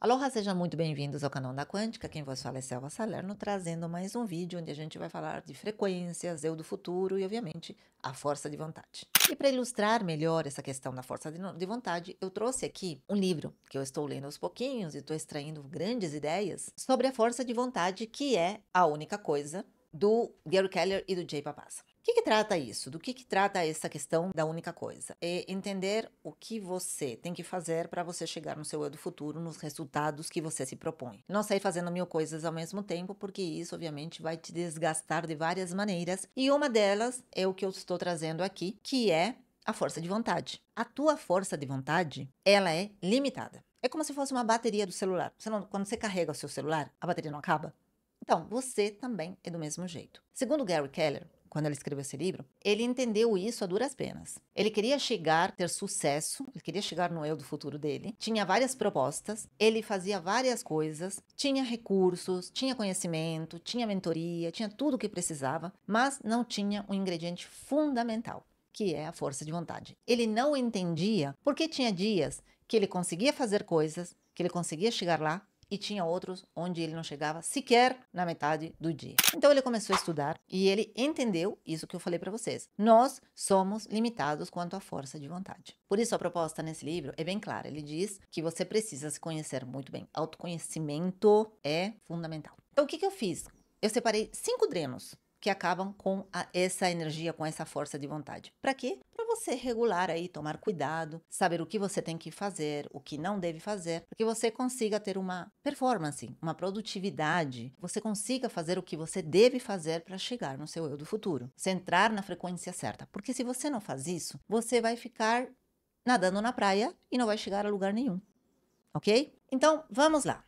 Aloha, sejam muito bem-vindos ao canal da Quântica. Quem vos fala é Selva Salerno, trazendo mais um vídeo onde a gente vai falar de frequências, eu do futuro e, obviamente, a força de vontade. E para ilustrar melhor essa questão da força de vontade, eu trouxe aqui um livro que eu estou lendo aos pouquinhos e estou extraindo grandes ideias sobre a força de vontade, que é a única coisa, do Gary Keller e do Jay Papasan. O que trata isso? Do que trata essa questão da única coisa? É entender o que você tem que fazer para você chegar no seu eu do futuro, nos resultados que você se propõe. Não sair fazendo mil coisas ao mesmo tempo, porque isso, obviamente, vai te desgastar de várias maneiras. E uma delas é o que eu estou trazendo aqui, que é a força de vontade. A tua força de vontade, ela é limitada. É como se fosse uma bateria do celular. Quando você carrega o seu celular, a bateria não acaba? Então, você também é do mesmo jeito. Segundo Gary Keller, quando ele escreveu esse livro, ele entendeu isso a duras penas. Ele queria chegar, ter sucesso, ele queria chegar no eu do futuro dele, tinha várias propostas, ele fazia várias coisas, tinha recursos, tinha conhecimento, tinha mentoria, tinha tudo o que precisava, mas não tinha um ingrediente fundamental, que é a força de vontade. Ele não entendia porque tinha dias que ele conseguia fazer coisas, que ele conseguia chegar lá, e tinha outros onde ele não chegava sequer na metade do dia. Então ele começou a estudar e ele entendeu isso que eu falei para vocês. Nós somos limitados quanto à força de vontade. Por isso a proposta nesse livro é bem clara. Ele diz que você precisa se conhecer muito bem. Autoconhecimento é fundamental. Então o que eu fiz? Eu separei 5 drenos que acabam com essa energia, com essa força de vontade. Para quê? Para você regular aí, tomar cuidado, saber o que você tem que fazer, o que não deve fazer, para que você consiga ter uma performance, uma produtividade, você consiga fazer o que você deve fazer para chegar no seu eu do futuro, você entrar na frequência certa. Porque se você não faz isso, você vai ficar nadando na praia e não vai chegar a lugar nenhum, ok? Então, vamos lá.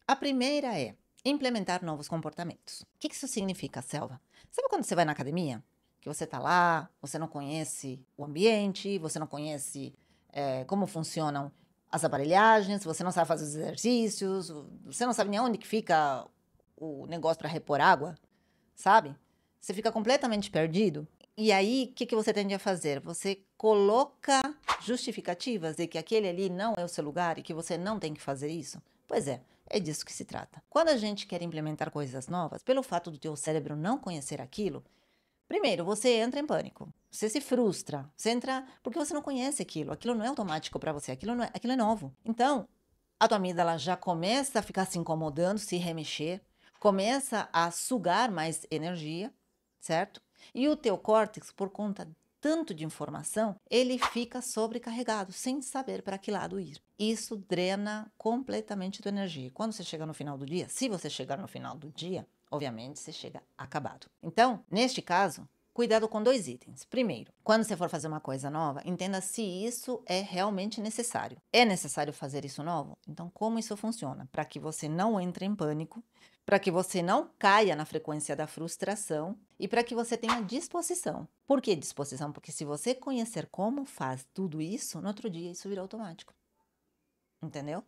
A primeira é implementar novos comportamentos. O que isso significa, Selva? Sabe quando você vai na academia? Que você está lá, você não conhece o ambiente, você não conhece como funcionam as aparelhagens, você não sabe fazer os exercícios, você não sabe nem onde que fica o negócio para repor água, sabe? Você fica completamente perdido. E aí, o que você tende a fazer? Você coloca justificativas de que aquele ali não é o seu lugar e que você não tem que fazer isso? Pois é disso que se trata. Quando a gente quer implementar coisas novas, pelo fato do teu cérebro não conhecer aquilo, primeiro, você entra em pânico, você se frustra, você entra porque você não conhece aquilo não é automático para você, aquilo é novo. Então, a tua amígdala já começa a ficar se incomodando, se remexer, começa a sugar mais energia, certo? E o teu córtex, por conta tanto de informação, ele fica sobrecarregado, sem saber para que lado ir. Isso drena completamente tua energia. Quando você chega no final do dia, se você chegar no final do dia, obviamente você chega acabado. Então, neste caso, cuidado com 2 itens. Primeiro, quando você for fazer uma coisa nova, entenda se isso é realmente necessário. É necessário fazer isso novo? Então, como isso funciona? Para que você não entre em pânico, para que você não caia na frequência da frustração e para que você tenha disposição. Por que disposição? Porque se você conhecer como faz tudo isso, no outro dia isso vira automático. Entendeu?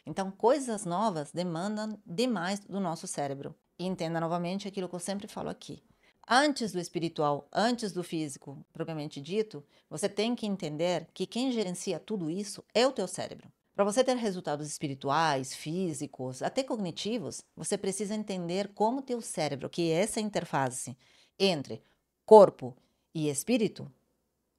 Então, coisas novas demandam demais do nosso cérebro. E entenda novamente aquilo que eu sempre falo aqui. Antes do espiritual, antes do físico, propriamente dito, você tem que entender que quem gerencia tudo isso é o teu cérebro. Para você ter resultados espirituais, físicos, até cognitivos, você precisa entender como o teu cérebro, que é essa interface entre corpo e espírito,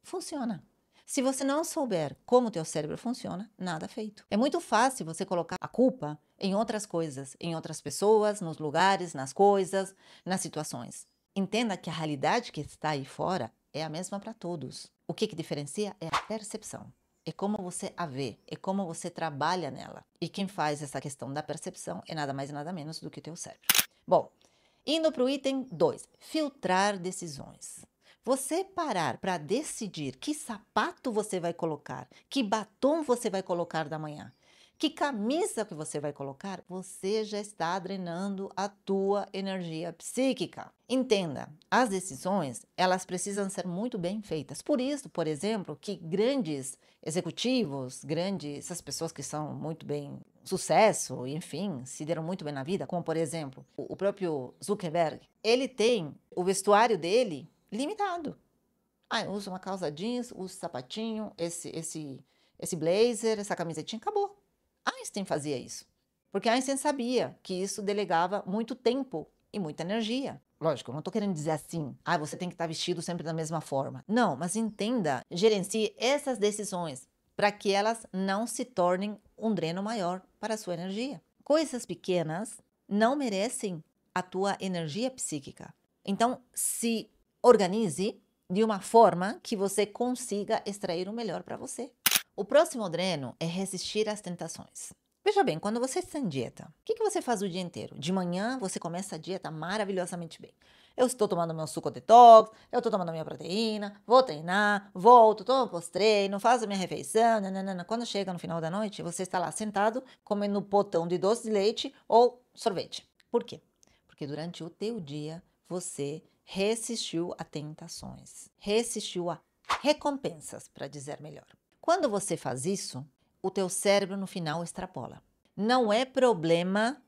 funciona. Se você não souber como o teu cérebro funciona, nada feito. É muito fácil você colocar a culpa em outras coisas, em outras pessoas, nos lugares, nas coisas, nas situações. Entenda que a realidade que está aí fora é a mesma para todos. O que diferencia é a percepção. É como você a vê, é como você trabalha nela. E quem faz essa questão da percepção é nada mais e nada menos do que o teu cérebro. Bom, indo para o item 2, filtrar decisões. Você parar para decidir que sapato você vai colocar, que batom você vai colocar da manhã, que camisa que você vai colocar, você já está drenando a tua energia psíquica. Entenda, as decisões, elas precisam ser muito bem feitas. Por isso, por exemplo, que grandes executivos, essas pessoas que são muito bem sucesso, enfim, se deram muito bem na vida, como por exemplo, o próprio Zuckerberg, ele tem o vestuário dele limitado. Eu uso uma calça jeans, uso sapatinho, esse blazer, essa camisetinha, acabou. Einstein fazia isso. Porque Einstein sabia que isso delegava muito tempo e muita energia. Lógico, eu não estou querendo dizer assim, você tem que estar vestido sempre da mesma forma. Não, mas entenda, gerencie essas decisões para que elas não se tornem um dreno maior para a sua energia. Coisas pequenas não merecem a tua energia psíquica. Então, se organize de uma forma que você consiga extrair o melhor para você. O próximo dreno é resistir às tentações. Veja bem, quando você está em dieta, o que você faz o dia inteiro? De manhã você começa a dieta maravilhosamente bem. Eu estou tomando meu suco detox, eu estou tomando minha proteína, vou treinar, volto, tomo pós-treino, faço minha refeição, nananana. Quando chega no final da noite, você está lá sentado comendo um potão de doce de leite ou sorvete. Por quê? Porque durante o teu dia você resistiu a tentações, resistiu a recompensas, para dizer melhor. Quando você faz isso, o teu cérebro no final extrapola. Não é problema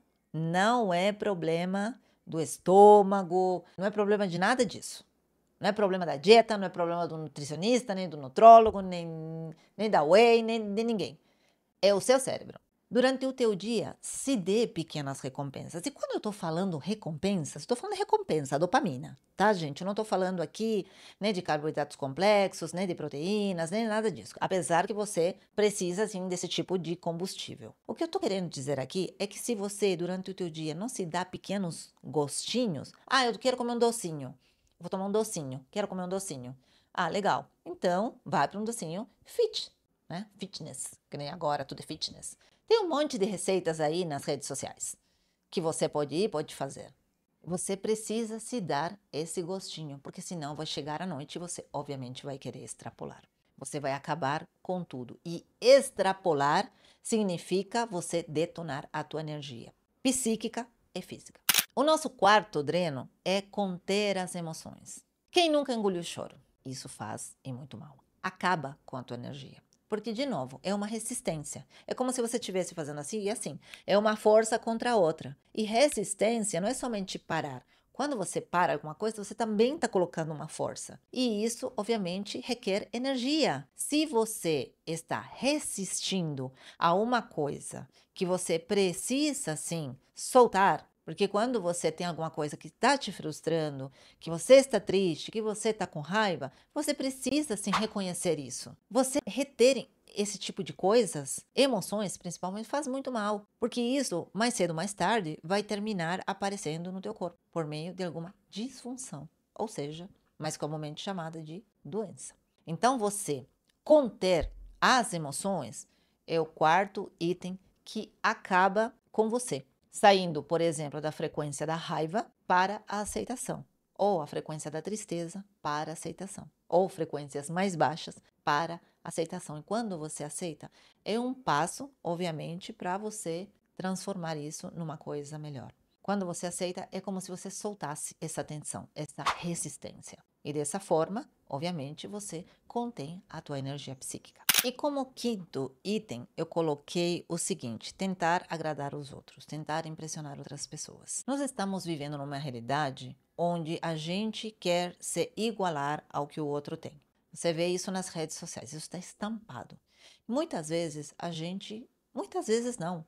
do estômago, não é problema de nada disso. Não é problema da dieta, não é problema do nutricionista, nem do nutrólogo, nem da whey, nem de ninguém. É o seu cérebro. Durante o teu dia, se dê pequenas recompensas. E quando eu estou falando recompensas, estou falando de recompensa, dopamina, tá, gente? Eu não estou falando aqui nem de carboidratos complexos, nem de proteínas, nem nada disso. Apesar que você precisa, sim, desse tipo de combustível. O que eu estou querendo dizer aqui é que se você, durante o teu dia, não se dá pequenos gostinhos... eu quero comer um docinho. Vou tomar um docinho. Quero comer um docinho. Legal. Então, vai para um docinho fit, né? Fitness, que nem agora tudo é fitness. Tem um monte de receitas aí nas redes sociais que você pode ir, pode fazer. Você precisa se dar esse gostinho, porque senão vai chegar à noite e você obviamente vai querer extrapolar. Você vai acabar com tudo. E extrapolar significa você detonar a tua energia psíquica e física. O nosso quarto dreno é conter as emoções. Quem nunca engoliu choro? Isso faz e muito mal. Acaba com a tua energia. Porque, de novo, é uma resistência. É como se você estivesse fazendo assim e assim. É uma força contra a outra. E resistência não é somente parar. Quando você para alguma coisa, você também está colocando uma força. E isso, obviamente, requer energia. Se você está resistindo a uma coisa que você precisa, sim, soltar, porque quando você tem alguma coisa que está te frustrando, que você está triste, que você está com raiva, você precisa sim reconhecer isso. Você reter esse tipo de coisas, emoções principalmente, faz muito mal, porque isso, mais cedo ou mais tarde, vai terminar aparecendo no teu corpo, por meio de alguma disfunção, ou seja, mais comumente chamada de doença. Então você conter as emoções é o quarto item que acaba com você. Saindo, por exemplo, da frequência da raiva para a aceitação, ou a frequência da tristeza para a aceitação, ou frequências mais baixas para a aceitação. E quando você aceita, é um passo, obviamente, para você transformar isso numa coisa melhor. Quando você aceita, é como se você soltasse essa tensão, essa resistência. E dessa forma, obviamente, você contém a tua energia psíquica. E como quinto item, eu coloquei o seguinte: tentar agradar os outros, tentar impressionar outras pessoas. Nós estamos vivendo numa realidade onde a gente quer se igualar ao que o outro tem. Você vê isso nas redes sociais, isso está estampado. Muitas vezes muitas vezes não.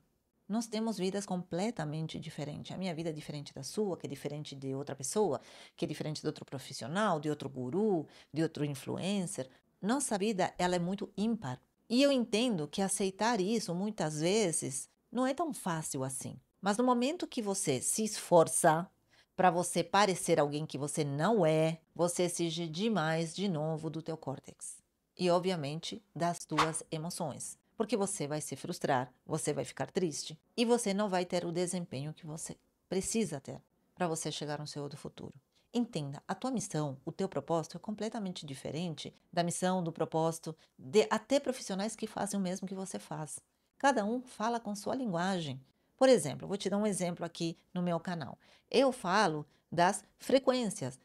Nós temos vidas completamente diferentes. A minha vida é diferente da sua, que é diferente de outra pessoa, que é diferente de outro profissional, de outro guru, de outro influencer. Nossa vida, ela é muito ímpar. E eu entendo que aceitar isso, muitas vezes, não é tão fácil assim. Mas no momento que você se esforça para você parecer alguém que você não é, você exige demais de novo do teu córtex. E, obviamente, das tuas emoções. Porque você vai se frustrar, você vai ficar triste e você não vai ter o desempenho que você precisa ter para você chegar no seu do futuro. Entenda, a tua missão, o teu propósito é completamente diferente da missão, do propósito de até profissionais que fazem o mesmo que você faz. Cada um fala com sua linguagem. Por exemplo, vou te dar um exemplo aqui no meu canal. Eu falo das frequências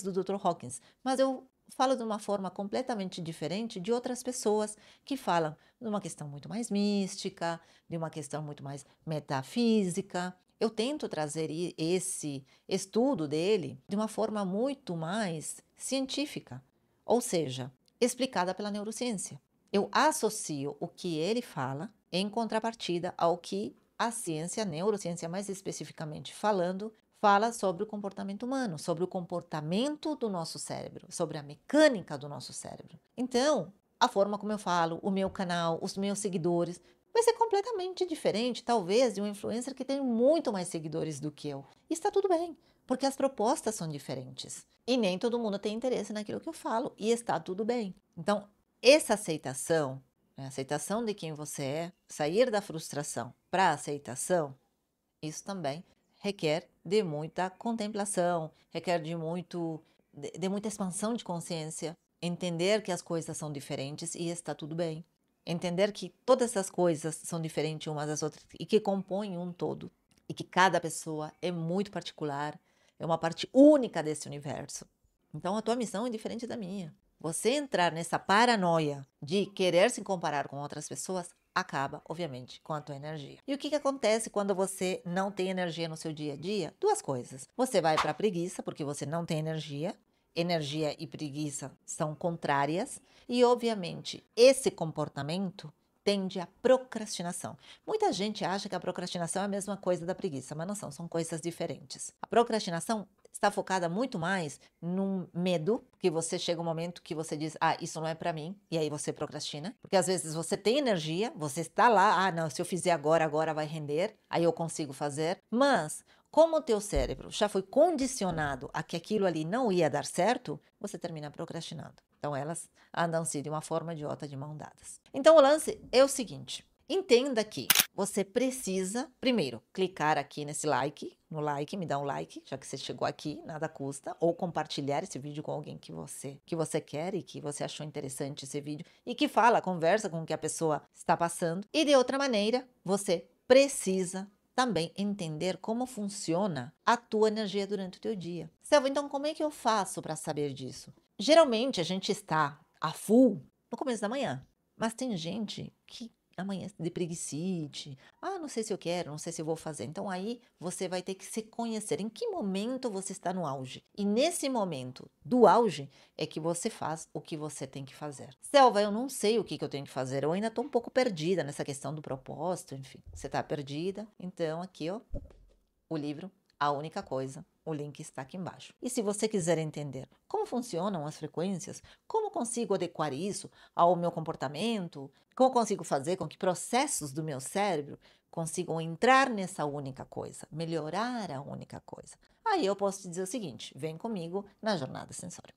do Dr. Hawkins, mas eu falo de uma forma completamente diferente de outras pessoas que falam de uma questão muito mais mística, de uma questão muito mais metafísica. Eu tento trazer esse estudo dele de uma forma muito mais científica, ou seja, explicada pela neurociência. Eu associo o que ele fala em contrapartida ao que a ciência, a neurociência mais especificamente falando, fala sobre o comportamento humano, sobre o comportamento do nosso cérebro, sobre a mecânica do nosso cérebro. Então, a forma como eu falo, o meu canal, os meus seguidores, vai ser completamente diferente, talvez, de um influencer que tem muito mais seguidores do que eu. E está tudo bem, porque as propostas são diferentes. E nem todo mundo tem interesse naquilo que eu falo, e está tudo bem. Então, essa aceitação, a aceitação de quem você é, sair da frustração para a aceitação, isso também requer de muita contemplação, requer de muita expansão de consciência, entender que as coisas são diferentes e está tudo bem. Entender que todas essas coisas são diferentes umas das outras e que compõem um todo. E que cada pessoa é muito particular, é uma parte única desse universo. Então a tua missão é diferente da minha. Você entrar nessa paranoia de querer se comparar com outras pessoas acaba, obviamente, com a tua energia. E o que acontece quando você não tem energia no seu dia a dia? Duas coisas. Você vai para a preguiça, porque você não tem energia. Energia e preguiça são contrárias. E, obviamente, esse comportamento tende à procrastinação. Muita gente acha que a procrastinação é a mesma coisa da preguiça, mas não são, são coisas diferentes. A procrastinação está focada muito mais num medo, que você chega um momento que você diz, isso não é para mim, e aí você procrastina, porque às vezes você tem energia, você está lá, não, se eu fizer agora vai render, aí eu consigo fazer, mas como o teu cérebro já foi condicionado a que aquilo ali não ia dar certo, você termina procrastinando. Então elas andam-se de uma forma ou de outra de mão dadas. Então o lance é o seguinte, entenda que você precisa, primeiro, clicar aqui nesse like, no like, me dá um like, já que você chegou aqui, nada custa, ou compartilhar esse vídeo com alguém que você quer e que você achou interessante esse vídeo e que conversa com o que a pessoa está passando. E de outra maneira, você precisa também entender como funciona a tua energia durante o teu dia. Selva, então como é que eu faço para saber disso? Geralmente a gente está a full no começo da manhã, mas tem gente que amanhã de preguicite, não sei se eu quero, não sei se eu vou fazer. Então aí você vai ter que se conhecer em que momento você está no auge. E nesse momento do auge é que você faz o que você tem que fazer. Selva, eu não sei o que eu tenho que fazer, eu ainda estou um pouco perdida nessa questão do propósito, enfim. Você está perdida? Então aqui, ó, o livro A Única Coisa. O link está aqui embaixo. E se você quiser entender como funcionam as frequências, como consigo adequar isso ao meu comportamento, como consigo fazer com que processos do meu cérebro consigam entrar nessa única coisa, melhorar a única coisa, aí eu posso te dizer o seguinte, vem comigo na jornada sensória,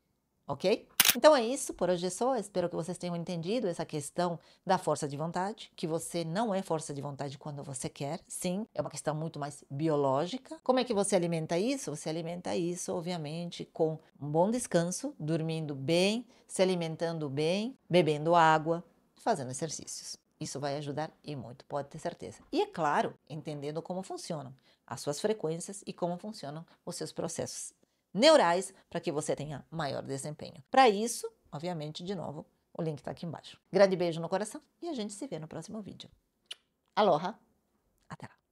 ok? Então é isso, por hoje é só, espero que vocês tenham entendido essa questão da força de vontade, que você não é força de vontade quando você quer, sim, é uma questão muito mais biológica. Como é que você alimenta isso? Você alimenta isso, obviamente, com um bom descanso, dormindo bem, se alimentando bem, bebendo água, fazendo exercícios. Isso vai ajudar e muito, pode ter certeza. E é claro, entendendo como funcionam as suas frequências e como funcionam os seus processos neurais para que você tenha maior desempenho. Para isso, obviamente, de novo, o link está aqui embaixo. Grande beijo no coração e a gente se vê no próximo vídeo. Aloha! Até lá!